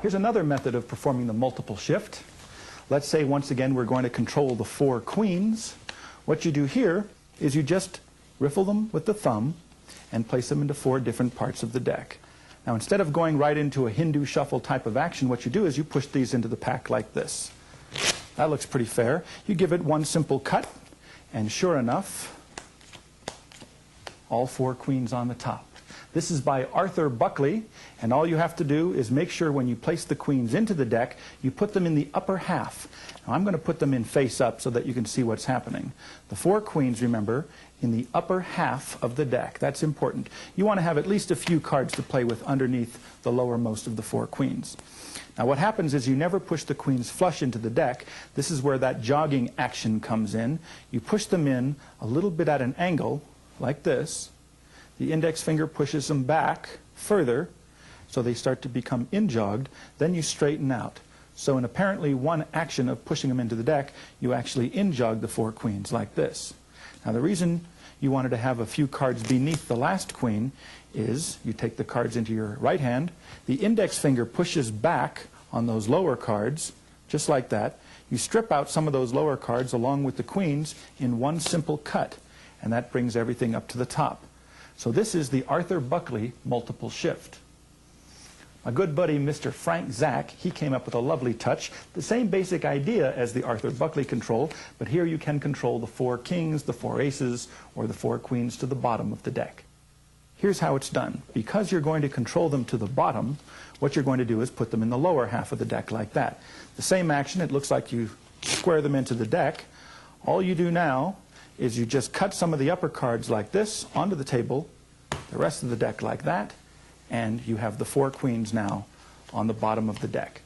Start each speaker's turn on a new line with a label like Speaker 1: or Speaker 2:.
Speaker 1: Here's another method of performing the multiple shift. Let's say once again we're going to control the 4 queens. What you do here is you just riffle them with the thumb and place them into 4 different parts of the deck. Now instead of going right into a Hindu shuffle type of action, what you do is you push these into the pack like this. That looks pretty fair. You give it one simple cut, and sure enough, all 4 queens on the top. This is by Arthur Buckley, and all you have to do is make sure when you place the queens into the deck, you put them in the upper half. Now I'm going to put them in face up so that you can see what's happening. The 4 queens, remember, in the upper half of the deck. That's important. You want to have at least a few cards to play with underneath the lowermost of the 4 queens. Now what happens is you never push the queens flush into the deck. This is where that jogging action comes in. You push them in a little bit at an angle, like this. The index finger pushes them back further, so they start to become in-jogged. Then you straighten out. So in apparently one action of pushing them into the deck, you actually in-jog the 4 queens like this. Now the reason you wanted to have a few cards beneath the last queen is you take the cards into your right hand, the index finger pushes back on those lower cards, just like that. You strip out some of those lower cards along with the queens in one simple cut, and that brings everything up to the top. So this is the Arthur Buckley multiple shift. My good buddy Mr. Frank Zach, he came up with a lovely touch, the same basic idea as the Arthur Buckley control, but here you can control the 4 kings, the 4 aces, or the 4 queens to the bottom of the deck. Here's how it's done. Because you're going to control them to the bottom, what you're going to do is put them in the lower half of the deck like that. The same action, it looks like you square them into the deck. All you do now is you just cut some of the upper cards like this onto the table, the rest of the deck like that, and you have the 4 queens now on the bottom of the deck.